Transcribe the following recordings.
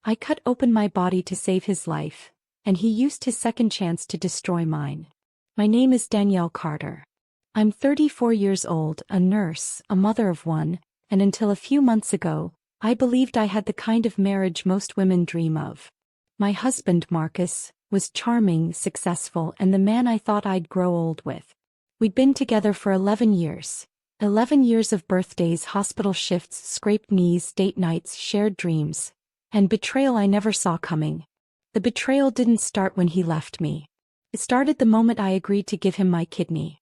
I cut open my body to save his life, and he used his second chance to destroy mine. My name is Danielle Carter. I'm 34 years old, a nurse, a mother of one, and until a few months ago, I believed I had the kind of marriage most women dream of. My husband, Marcus, was charming, successful, and the man I thought I'd grow old with. We'd been together for 11 years. 11 years of birthdays, hospital shifts, scraped knees, date nights, shared dreams, and betrayal I never saw coming. The betrayal didn't start when he left me. It started the moment I agreed to give him my kidney.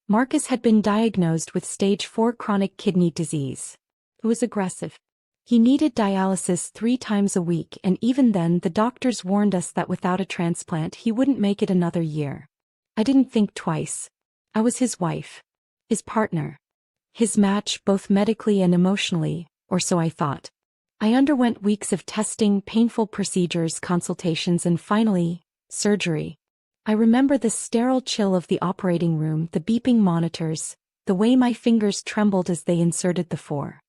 Marcus had been diagnosed with stage 4 chronic kidney disease. It was aggressive. He needed dialysis 3 times a week, and even then the doctors warned us that without a transplant he wouldn't make it another year. I didn't think twice. I was his wife. His partner. His match both medically and emotionally, or so I thought. I underwent weeks of testing, painful procedures, consultations, and finally, surgery. I remember the sterile chill of the operating room, the beeping monitors, the way my fingers trembled as they inserted the 4.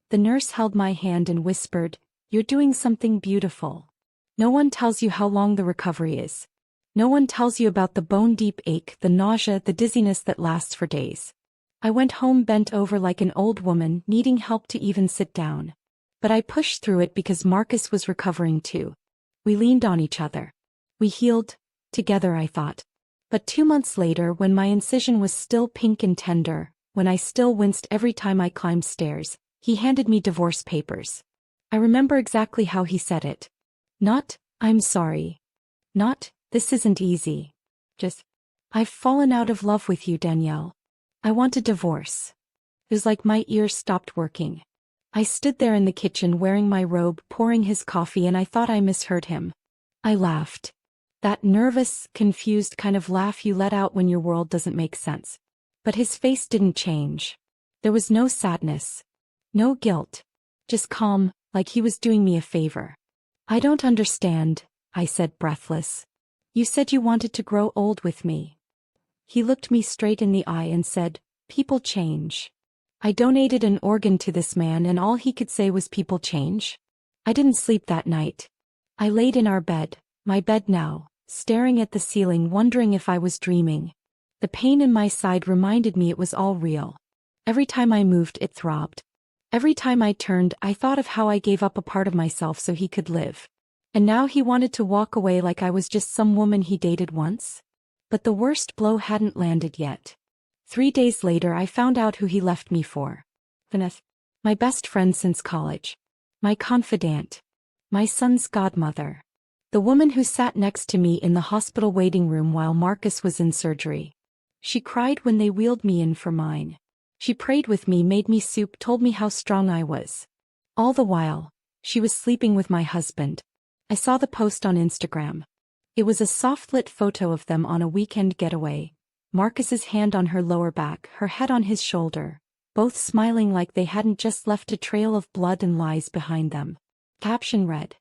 The nurse held my hand and whispered, "You're doing something beautiful. No one tells you how long the recovery is. No one tells you about the bone-deep ache, the nausea, the dizziness that lasts for days." I went home bent over like an old woman, needing help to even sit down. But I pushed through it because Marcus was recovering too. We leaned on each other. We healed, together, I thought. But 2 months later, when my incision was still pink and tender, when I still winced every time I climbed stairs, he handed me divorce papers. I remember exactly how he said it. Not, "I'm sorry." Not, "This isn't easy." Just, "I've fallen out of love with you, Danielle. I want a divorce." It was like my ears stopped working. I stood there in the kitchen wearing my robe, pouring his coffee, and I thought I misheard him. I laughed. That nervous, confused kind of laugh you let out when your world doesn't make sense. But his face didn't change. There was no sadness. No guilt. Just calm, like he was doing me a favor. "I don't understand," I said, breathless. "You said you wanted to grow old with me." He looked me straight in the eye and said, "People change." I donated an organ to this man and all he could say was "people change." I didn't sleep that night. I laid in our bed, my bed now, staring at the ceiling, wondering if I was dreaming. The pain in my side reminded me it was all real. Every time I moved, it throbbed. Every time I turned, I thought of how I gave up a part of myself so he could live. And now he wanted to walk away like I was just some woman he dated once. But the worst blow hadn't landed yet. 3 days later, I found out who he left me for. Vanessa. My best friend since college. My confidant. My son's godmother. The woman who sat next to me in the hospital waiting room while Marcus was in surgery. She cried when they wheeled me in for mine. She prayed with me, made me soup, told me how strong I was. All the while, she was sleeping with my husband. I saw the post on Instagram. It was a soft-lit photo of them on a weekend getaway. Marcus's hand on her lower back, her head on his shoulder, both smiling like they hadn't just left a trail of blood and lies behind them. Caption read,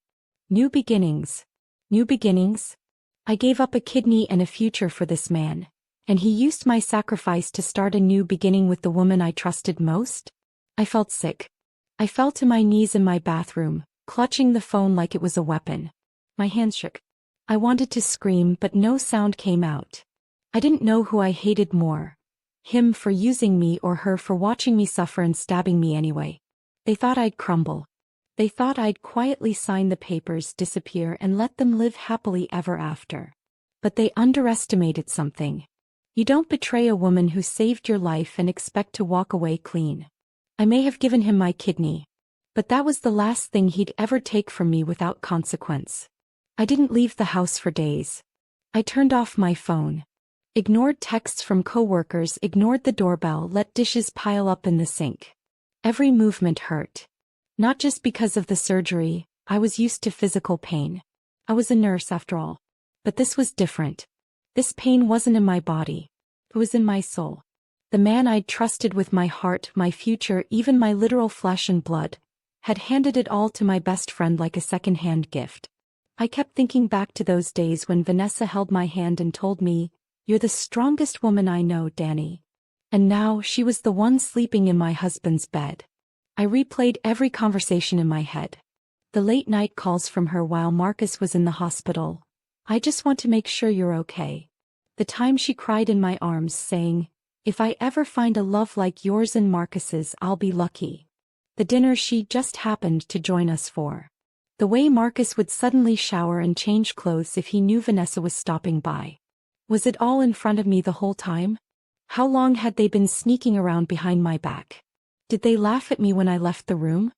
"New beginnings. New beginnings? I gave up a kidney and a future for this man. And he used my sacrifice to start a new beginning with the woman I trusted most?" I felt sick. I fell to my knees in my bathroom, clutching the phone like it was a weapon. My hands shook. I wanted to scream, but no sound came out. I didn't know who I hated more. Him for using me or her for watching me suffer and stabbing me anyway. They thought I'd crumble. They thought I'd quietly sign the papers, disappear, and let them live happily ever after. But they underestimated something. You don't betray a woman who saved your life and expect to walk away clean. I may have given him my kidney, but that was the last thing he'd ever take from me without consequence. I didn't leave the house for days. I turned off my phone. Ignored texts from coworkers, ignored the doorbell, let dishes pile up in the sink. Every movement hurt. Not just because of the surgery, I was used to physical pain. I was a nurse after all. But this was different. This pain wasn't in my body. It was in my soul. The man I'd trusted with my heart, my future, even my literal flesh and blood, had handed it all to my best friend like a second-hand gift. I kept thinking back to those days when Vanessa held my hand and told me, "You're the strongest woman I know, Danny." And now she was the one sleeping in my husband's bed. I replayed every conversation in my head. The late-night calls from her while Marcus was in the hospital. I just want to make sure you're okay. The time she cried in my arms saying, if I ever find a love like yours and Marcus's, I'll be lucky. The dinner she just happened to join us for. The way Marcus would suddenly shower and change clothes if he knew Vanessa was stopping by. Was it all in front of me the whole time? How long had they been sneaking around behind my back? Did they laugh at me when I left the room?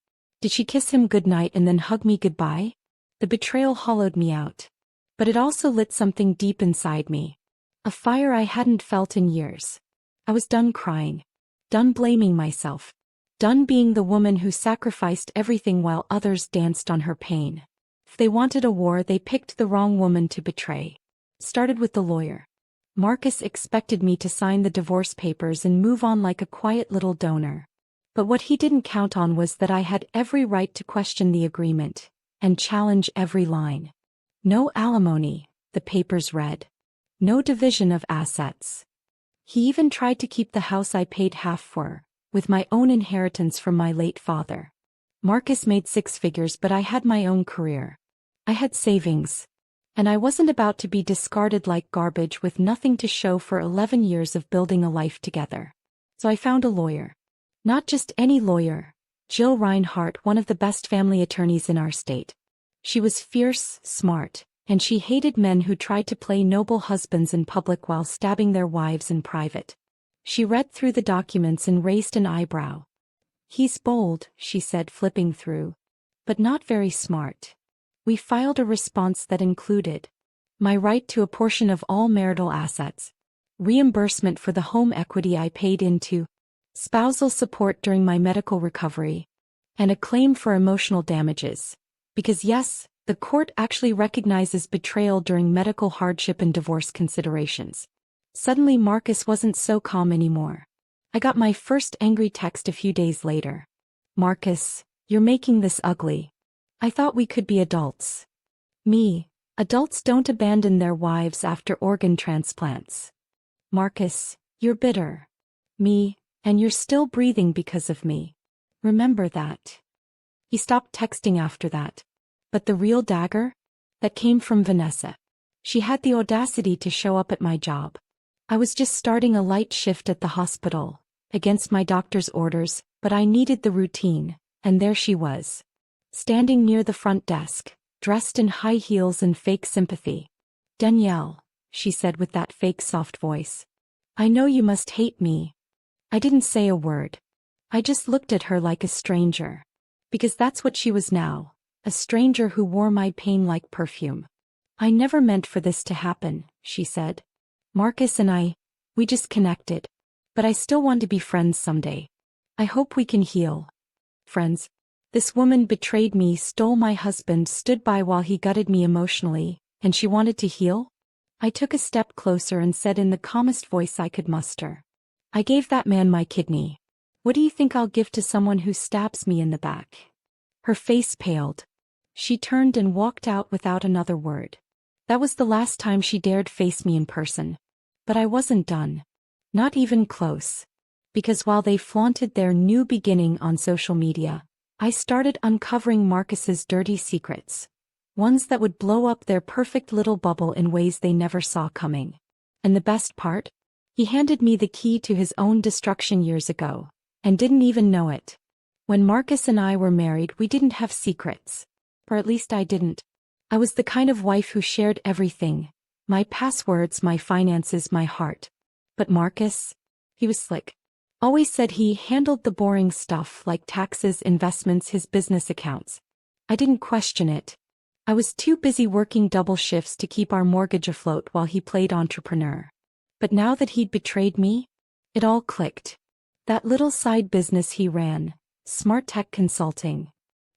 Did she kiss him goodnight and then hug me goodbye? The betrayal hollowed me out. But it also lit something deep inside me. A fire I hadn't felt in years. I was done crying. Done blaming myself. Done being the woman who sacrificed everything while others danced on her pain. If they wanted a war, they picked the wrong woman to betray. Started with the lawyer. Marcus expected me to sign the divorce papers and move on like a quiet little donor. But what he didn't count on was that I had every right to question the agreement and challenge every line. No alimony, the papers read. No division of assets. He even tried to keep the house I paid half for, with my own inheritance from my late father. Marcus made 6 figures, but I had my own career. I had savings. And I wasn't about to be discarded like garbage with nothing to show for 11 years of building a life together. So I found a lawyer. Not just any lawyer, Jill Reinhardt, one of the best family attorneys in our state. She was fierce, smart, and she hated men who tried to play noble husbands in public while stabbing their wives in private. She read through the documents and raised an eyebrow. He's bold, she said, flipping through. But not very smart. We filed a response that included my right to a portion of all marital assets, reimbursement for the home equity I paid into, spousal support during my medical recovery, and a claim for emotional damages. Because yes, the court actually recognizes betrayal during medical hardship and divorce considerations. Suddenly Marcus wasn't so calm anymore. I got my first angry text a few days later. Marcus, you're making this ugly. I thought we could be adults. Me, adults don't abandon their wives after organ transplants. Marcus, you're bitter. Me, and you're still breathing because of me. Remember that. He stopped texting after that. But the real dagger? That came from Vanessa. She had the audacity to show up at my job. I was just starting a light shift at the hospital, against my doctor's orders, but I needed the routine, and there she was. Standing near the front desk, dressed in high heels and fake sympathy. Danielle, she said with that fake soft voice. I know you must hate me. I didn't say a word. I just looked at her like a stranger. Because that's what she was now, a stranger who wore my pain like perfume. I never meant for this to happen, she said. Marcus and we just connected. But I still want to be friends someday. I hope we can heal. Friends. This woman betrayed me, stole my husband, stood by while he gutted me emotionally, and she wanted to heal? I took a step closer and said in the calmest voice I could muster. I gave that man my kidney. What do you think I'll give to someone who stabs me in the back? Her face paled. She turned and walked out without another word. That was the last time she dared face me in person. But I wasn't done. Not even close. Because while they flaunted their new beginning on social media, I started uncovering Marcus's dirty secrets. Ones that would blow up their perfect little bubble in ways they never saw coming. And the best part? He handed me the key to his own destruction years ago, and didn't even know it. When Marcus and I were married, we didn't have secrets. Or at least I didn't. I was the kind of wife who shared everything. My passwords, my finances, my heart. But Marcus? He was slick. Always said he handled the boring stuff like taxes, investments, his business accounts. I didn't question it. I was too busy working double shifts to keep our mortgage afloat while he played entrepreneur. But now that he'd betrayed me, it all clicked. That little side business he ran, Smart Tech Consulting.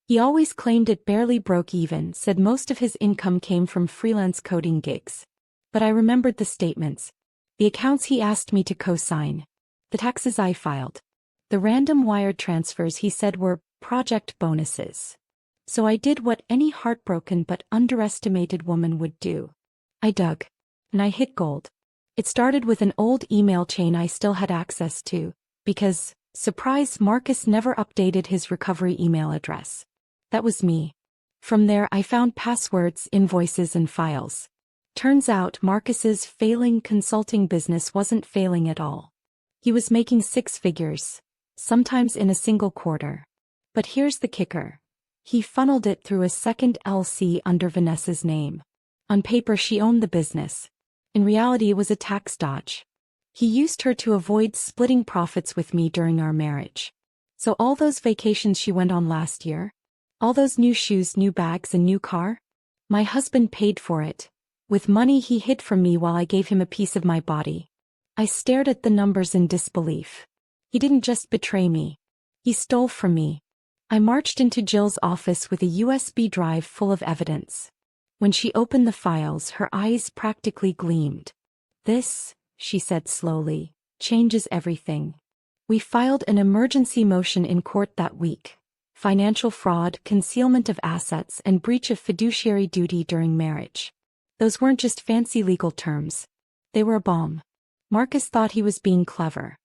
He always claimed it barely broke even, said most of his income came from freelance coding gigs. But I remembered the statements. The accounts he asked me to co-sign. The taxes I filed. The random wire transfers he said were project bonuses. So I did what any heartbroken but underestimated woman would do. I dug. And I hit gold. It started with an old email chain I still had access to, because, surprise, Marcus never updated his recovery email address. That was me. From there I found passwords, invoices and files. Turns out Marcus's failing consulting business wasn't failing at all. He was making six figures, sometimes in a single quarter. But here's the kicker. He funneled it through a second LC under Vanessa's name. On paper she owned the business. In reality it was a tax dodge. He used her to avoid splitting profits with me during our marriage. So all those vacations she went on last year? All those new shoes, new bags and new car? My husband paid for it. With money he hid from me while I gave him a piece of my body. I stared at the numbers in disbelief. He didn't just betray me. He stole from me. I marched into Jill's office with a USB drive full of evidence. When she opened the files, her eyes practically gleamed. "This," she said slowly, "changes everything." We filed an emergency motion in court that week. Financial fraud, concealment of assets, and breach of fiduciary duty during marriage. Those weren't just fancy legal terms. They were a bomb. Marcus thought he was being clever,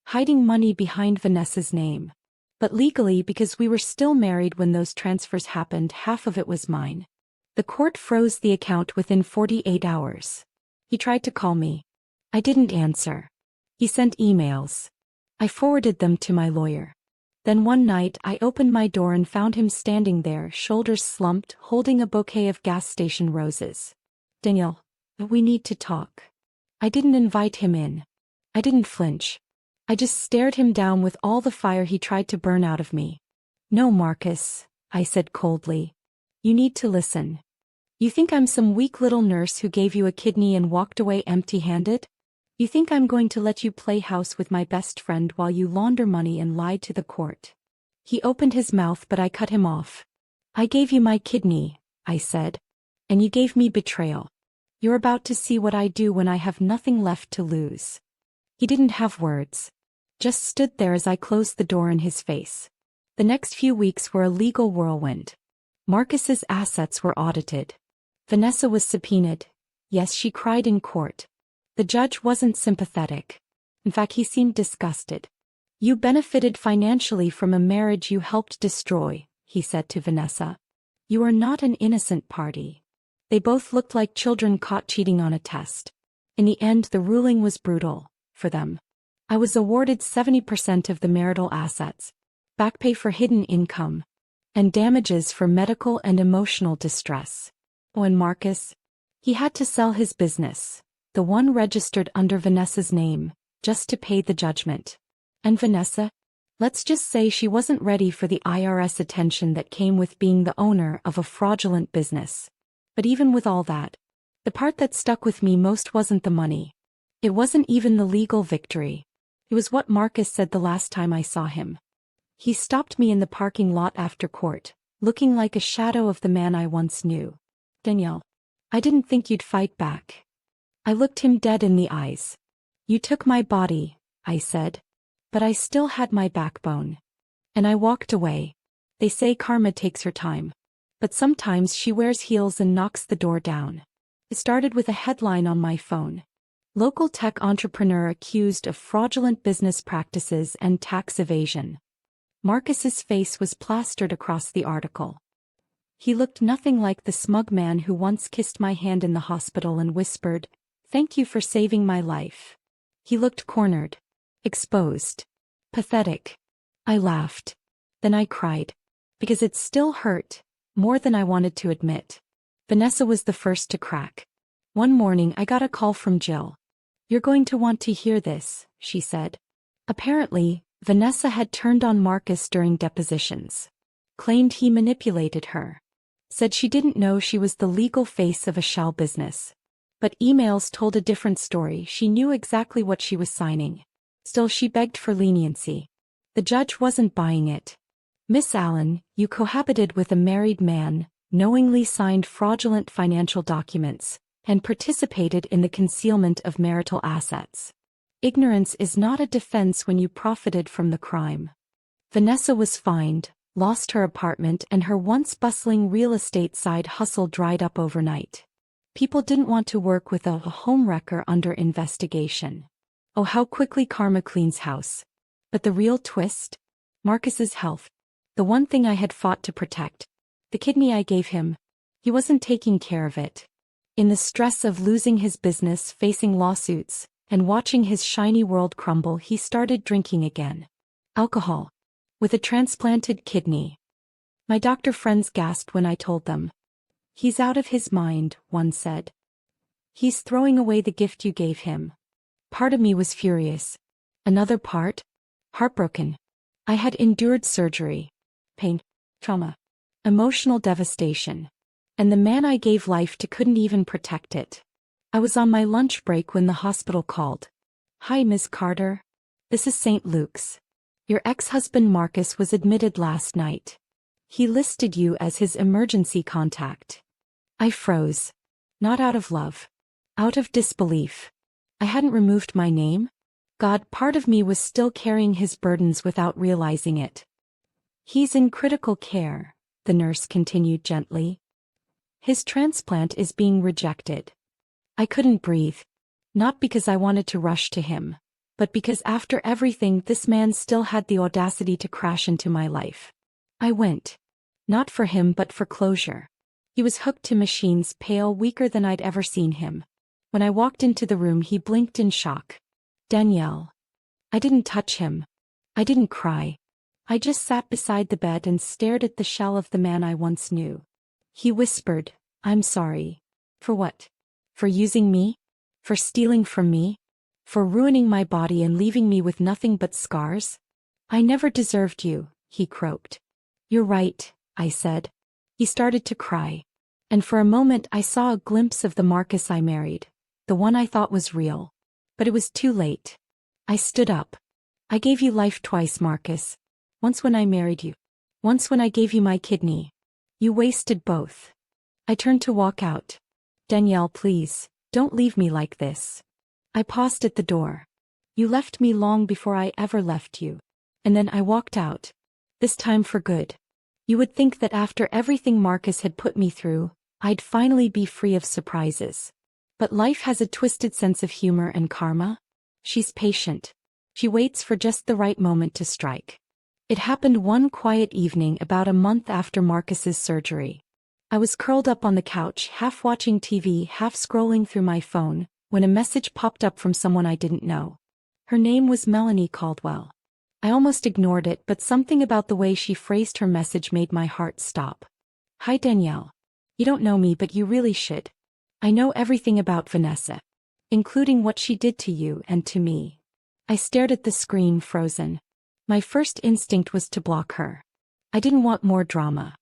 hiding money behind Vanessa's name. But legally, because we were still married when those transfers happened, half of it was mine. The court froze the account within 48 hours. He tried to call me. I didn't answer. He sent emails. I forwarded them to my lawyer. Then one night I opened my door and found him standing there, shoulders slumped, holding a bouquet of gas station roses. "Danielle, we need to talk." I didn't invite him in. I didn't flinch. I just stared him down with all the fire he tried to burn out of me. "No, Marcus," I said coldly. "You need to listen. You think I'm some weak little nurse who gave you a kidney and walked away empty-handed? You think I'm going to let you play house with my best friend while you launder money and lie to the court?" He opened his mouth but I cut him off. "I gave you my kidney," I said. "And you gave me betrayal. You're about to see what I do when I have nothing left to lose." He didn't have words. Just stood there as I closed the door in his face. The next few weeks were a legal whirlwind. Marcus's assets were audited. Vanessa was subpoenaed. Yes, she cried in court. The judge wasn't sympathetic. In fact, he seemed disgusted. "You benefited financially from a marriage you helped destroy," he said to Vanessa. "You are not an innocent party." They both looked like children caught cheating on a test. In the end, the ruling was brutal. For them. I was awarded 70% of the marital assets, back pay for hidden income, and damages for medical and emotional distress. When Marcus, he had to sell his business, the one registered under Vanessa's name, just to pay the judgment. And Vanessa? Let's just say she wasn't ready for the IRS attention that came with being the owner of a fraudulent business. But even with all that, the part that stuck with me most wasn't the money. It wasn't even the legal victory. It was what Marcus said the last time I saw him. He stopped me in the parking lot after court, looking like a shadow of the man I once knew. "Danielle, I didn't think you'd fight back." I looked him dead in the eyes. "You took my body," I said. "But I still had my backbone." And I walked away. They say karma takes her time. But sometimes she wears heels and knocks the door down. It started with a headline on my phone. "Local tech entrepreneur accused of fraudulent business practices and tax evasion." Marcus's face was plastered across the article. He looked nothing like the smug man who once kissed my hand in the hospital and whispered, "Thank you for saving my life." He looked cornered, exposed, pathetic. I laughed. Then I cried. Because it still hurt, more than I wanted to admit. Vanessa was the first to crack. One morning I got a call from Jill. "You're going to want to hear this," she said. Apparently, Vanessa had turned on Marcus during depositions. Claimed he manipulated her. Said she didn't know she was the legal face of a shell business. But emails told a different story. She knew exactly what she was signing. Still, she begged for leniency. The judge wasn't buying it. "Miss Allen, you cohabited with a married man, knowingly signed fraudulent financial documents, and participated in the concealment of marital assets. Ignorance is not a defense when you profited from the crime." Vanessa was fined, lost her apartment, and her once bustling real estate side hustle dried up overnight. People didn't want to work with a homewrecker under investigation. Oh, how quickly karma cleans house. But the real twist? Marcus's health. The one thing I had fought to protect. The kidney I gave him. He wasn't taking care of it. In the stress of losing his business, facing lawsuits, and watching his shiny world crumble, he started drinking again. Alcohol. With a transplanted kidney. My doctor friends gasped when I told them. He's out of his mind, one said. He's throwing away the gift you gave him. Part of me was furious. Another part? Heartbroken. I had endured surgery. Pain. Trauma. Emotional devastation. And the man I gave life to couldn't even protect it. I was on my lunch break when the hospital called. Hi, Ms. Carter. This is St. Luke's. Your ex-husband Marcus was admitted last night. He listed you as his emergency contact. I froze. Not out of love. Out of disbelief. I hadn't removed my name. God, part of me was still carrying his burdens without realizing it. He's in critical care, the nurse continued gently. His transplant is being rejected. I couldn't breathe. Not because I wanted to rush to him, but because after everything this man still had the audacity to crash into my life. I went. Not for him but for closure. He was hooked to machines, pale, weaker than I'd ever seen him. When I walked into the room he blinked in shock. Danielle. I didn't touch him. I didn't cry. I just sat beside the bed and stared at the shell of the man I once knew. He whispered, I'm sorry. For what? For using me? For stealing from me? For ruining my body and leaving me with nothing but scars? I never deserved you, he croaked. You're right, I said. He started to cry. And for a moment I saw a glimpse of the Marcus I married, the one I thought was real. But it was too late. I stood up. I gave you life twice, Marcus. Once when I married you. Once when I gave you my kidney. You wasted both. I turned to walk out. Danielle, please, don't leave me like this. I paused at the door. You left me long before I ever left you. And then I walked out. This time for good. You would think that after everything Marcus had put me through, I'd finally be free of surprises. But life has a twisted sense of humor and karma. She's patient. She waits for just the right moment to strike. It happened one quiet evening about a month after Marcus's surgery. I was curled up on the couch, half watching TV, half scrolling through my phone, when a message popped up from someone I didn't know. Her name was Melanie Caldwell. I almost ignored it, but something about the way she phrased her message made my heart stop. Hi Danielle. You don't know me, but you really should. I know everything about Vanessa. Including what she did to you and to me. I stared at the screen, frozen. My first instinct was to block her. I didn't want more drama.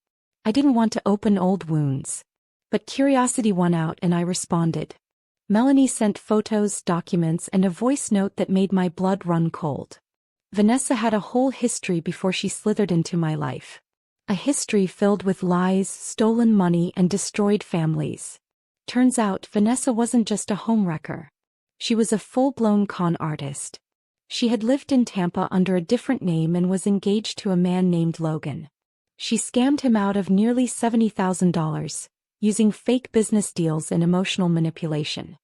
I didn't want to open old wounds. But curiosity won out and I responded. Melanie sent photos, documents, and a voice note that made my blood run cold. Vanessa had a whole history before she slithered into my life. A history filled with lies, stolen money, and destroyed families. Turns out, Vanessa wasn't just a homewrecker. She was a full-blown con artist. She had lived in Tampa under a different name and was engaged to a man named Logan. She scammed him out of nearly $70,000, using fake business deals and emotional manipulation.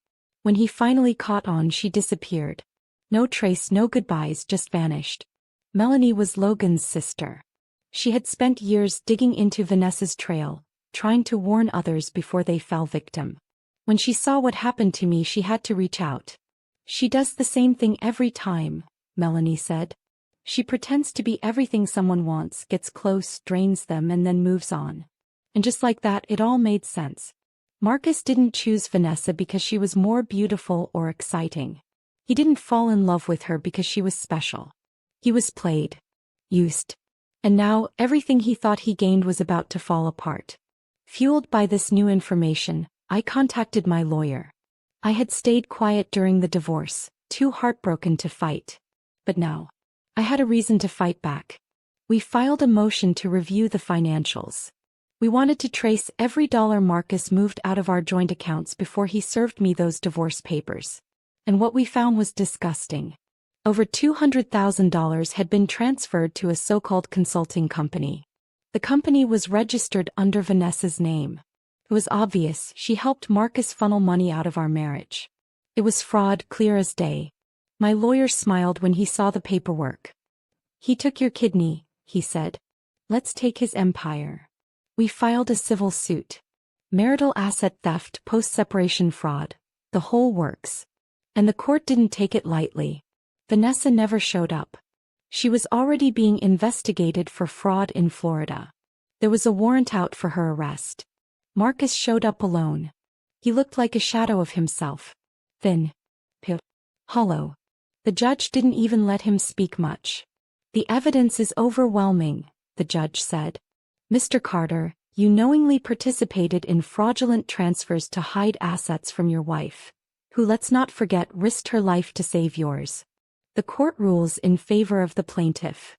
When he finally caught on, she disappeared. No trace, no goodbyes, just vanished. Melanie was Logan's sister. She had spent years digging into Vanessa's trail, trying to warn others before they fell victim. When she saw what happened to me, she had to reach out. She does the same thing every time, Melanie said. She pretends to be everything someone wants, gets close, drains them, and then moves on. And just like that, it all made sense. Marcus didn't choose Vanessa because she was more beautiful or exciting. He didn't fall in love with her because she was special. He was played. Used. And now, everything he thought he gained was about to fall apart. Fueled by this new information, I contacted my lawyer. I had stayed quiet during the divorce, too heartbroken to fight. But now, I had a reason to fight back. We filed a motion to review the financials. We wanted to trace every dollar Marcus moved out of our joint accounts before he served me those divorce papers. And what we found was disgusting. Over $200,000 had been transferred to a so-called consulting company. The company was registered under Vanessa's name. It was obvious she helped Marcus funnel money out of our marriage. It was fraud, clear as day. My lawyer smiled when he saw the paperwork. He took your kidney, he said. Let's take his empire. We filed a civil suit. Marital asset theft, post-separation fraud. The whole works. And the court didn't take it lightly. Vanessa never showed up. She was already being investigated for fraud in Florida. There was a warrant out for her arrest. Marcus showed up alone. He looked like a shadow of himself. Thin. Pale. Hollow. The judge didn't even let him speak much. The evidence is overwhelming, the judge said. Mr. Carter, you knowingly participated in fraudulent transfers to hide assets from your wife, who, let's not forget, risked her life to save yours. The court rules in favor of the plaintiff.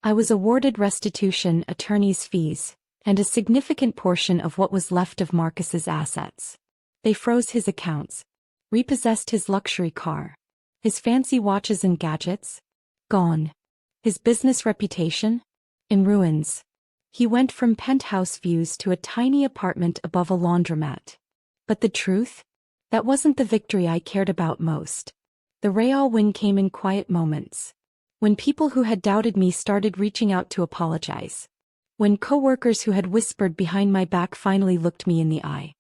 I was awarded restitution, attorney's fees, and a significant portion of what was left of Marcus's assets. They froze his accounts, repossessed his luxury car. His fancy watches and gadgets? Gone. His business reputation? In ruins. He went from penthouse views to a tiny apartment above a laundromat. But the truth? That wasn't the victory I cared about most. The real win came in quiet moments. When people who had doubted me started reaching out to apologize. When coworkers who had whispered behind my back finally looked me in the eye.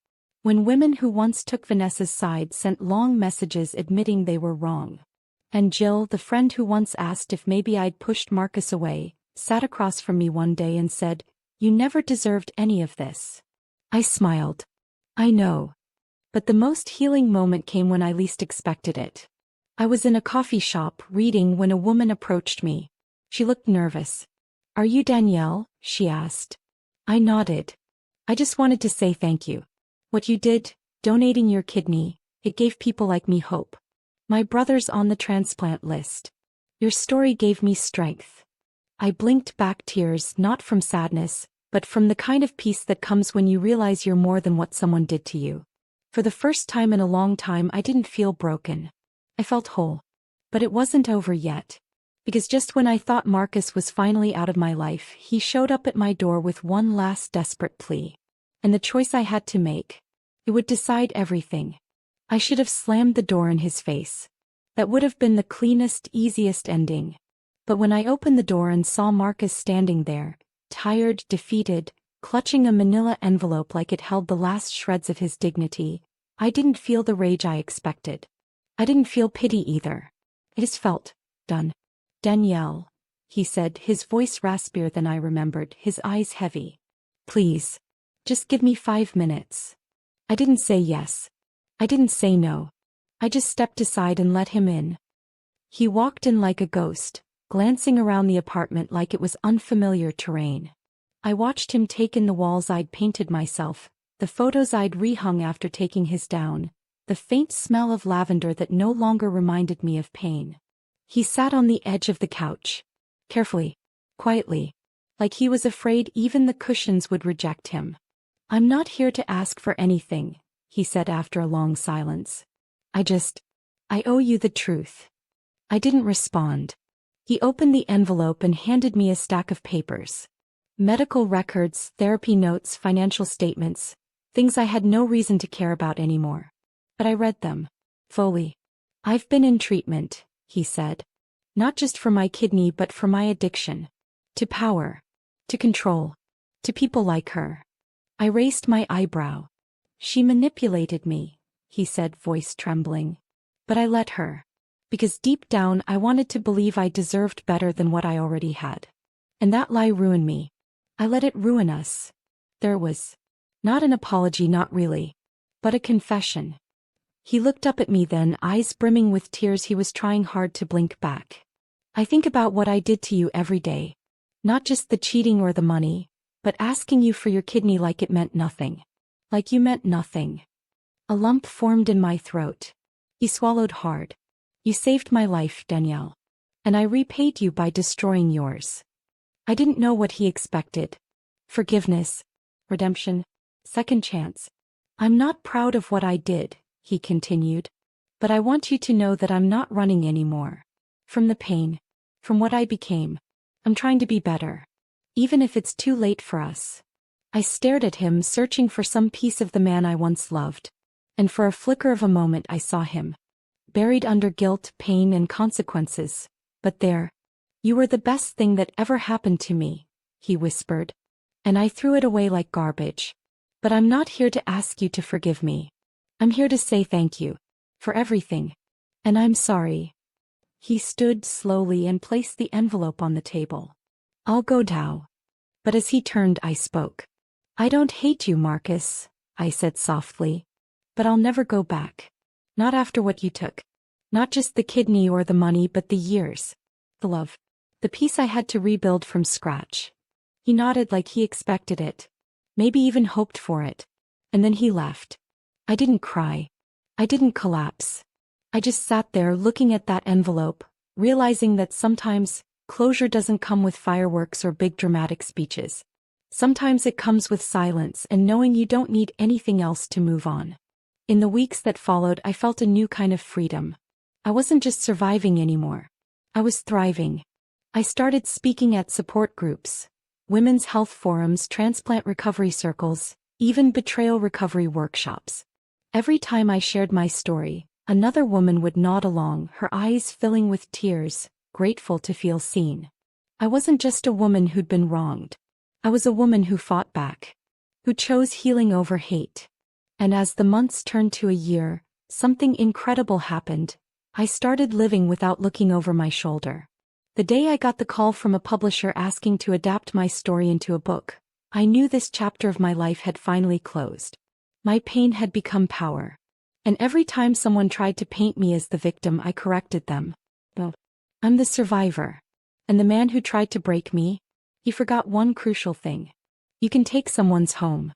When women who once took Vanessa's side sent long messages admitting they were wrong. And Jill, the friend who once asked if maybe I'd pushed Marcus away, sat across from me one day and said, "You never deserved any of this." I smiled. I know. But the most healing moment came when I least expected it. I was in a coffee shop reading when a woman approached me. She looked nervous. "Are you Danielle?" she asked. I nodded. "I just wanted to say thank you. What you did, donating your kidney, it gave people like me hope. My brother's on the transplant list. Your story gave me strength." I blinked back, tears not from sadness, but from the kind of peace that comes when you realize you're more than what someone did to you. For the first time in a long time I didn't feel broken. I felt whole. But it wasn't over yet. Because just when I thought Marcus was finally out of my life, he showed up at my door with one last desperate plea. And the choice I had to make. It would decide everything. I should have slammed the door in his face. That would have been the cleanest, easiest ending. But when I opened the door and saw Marcus standing there, tired, defeated, clutching a manila envelope like it held the last shreds of his dignity, I didn't feel the rage I expected. I didn't feel pity either. I just felt done. "Danielle," he said, his voice raspier than I remembered, his eyes heavy. "Please. Just give me 5 minutes." I didn't say yes. I didn't say no. I just stepped aside and let him in. He walked in like a ghost, glancing around the apartment like it was unfamiliar terrain. I watched him take in the walls I'd painted myself, the photos I'd rehung after taking his down, the faint smell of lavender that no longer reminded me of pain. He sat on the edge of the couch. Carefully. Quietly. Like he was afraid even the cushions would reject him. "I'm not here to ask for anything," he said after a long silence. I owe you the truth." I didn't respond. He opened the envelope and handed me a stack of papers. Medical records, therapy notes, financial statements, things I had no reason to care about anymore. But I read them. Fully. "I've been in treatment," he said. "Not just for my kidney but for my addiction. To power. To control. To people like her." I raised my eyebrow. "She manipulated me," he said, voice trembling. "But I let her. Because deep down I wanted to believe I deserved better than what I already had. And that lie ruined me. I let it ruin us." There was not an apology, not really, but a confession. He looked up at me then, eyes brimming with tears he was trying hard to blink back. "I think about what I did to you every day. Not just the cheating or the money, but asking you for your kidney like it meant nothing. Like you meant nothing." A lump formed in my throat. He swallowed hard. "You saved my life, Danielle. And I repaid you by destroying yours." I didn't know what he expected. Forgiveness. Redemption. Second chance. "I'm not proud of what I did," he continued. "But I want you to know that I'm not running anymore. From the pain. From what I became. I'm trying to be better. Even if it's too late for us." I stared at him, searching for some piece of the man I once loved. And for a flicker of a moment I saw him. Buried under guilt, pain, and consequences. But there. "You were the best thing that ever happened to me," he whispered. and I threw it away like garbage. But I'm not here to ask you to forgive me. I'm here to say thank you. For everything. And I'm sorry. He stood slowly and placed the envelope on the table. I'll go now. But as he turned, I spoke. I don't hate you, Marcus, I said softly. But I'll never go back. Not after what you took. Not just the kidney or the money, but the years. The love. The peace I had to rebuild from scratch. He nodded like he expected it. Maybe even hoped for it. And then he left. I didn't cry. I didn't collapse. I just sat there looking at that envelope, realizing that sometimes closure doesn't come with fireworks or big dramatic speeches. Sometimes it comes with silence and knowing you don't need anything else to move on. In the weeks that followed, I felt a new kind of freedom. I wasn't just surviving anymore. I was thriving. I started speaking at support groups, women's health forums, transplant recovery circles, even betrayal recovery workshops. Every time I shared my story, another woman would nod along, her eyes filling with tears, grateful to feel seen. I wasn't just a woman who'd been wronged. I was a woman who fought back, who chose healing over hate. And as the months turned to a year, something incredible happened. I started living without looking over my shoulder. The day I got the call from a publisher asking to adapt my story into a book, I knew this chapter of my life had finally closed. My pain had become power. And every time someone tried to paint me as the victim, I corrected them. Well, I'm the survivor. And the man who tried to break me, he forgot one crucial thing. You can take someone's home,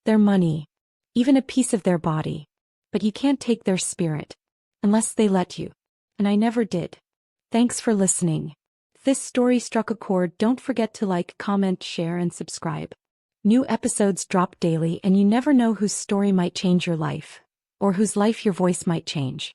their money, even a piece of their body. But you can't take their spirit. Unless they let you. And I never did. Thanks for listening. If this story struck a chord, don't forget to like, comment, share, and subscribe. New episodes drop daily, and you never know whose story might change your life, or whose life your voice might change.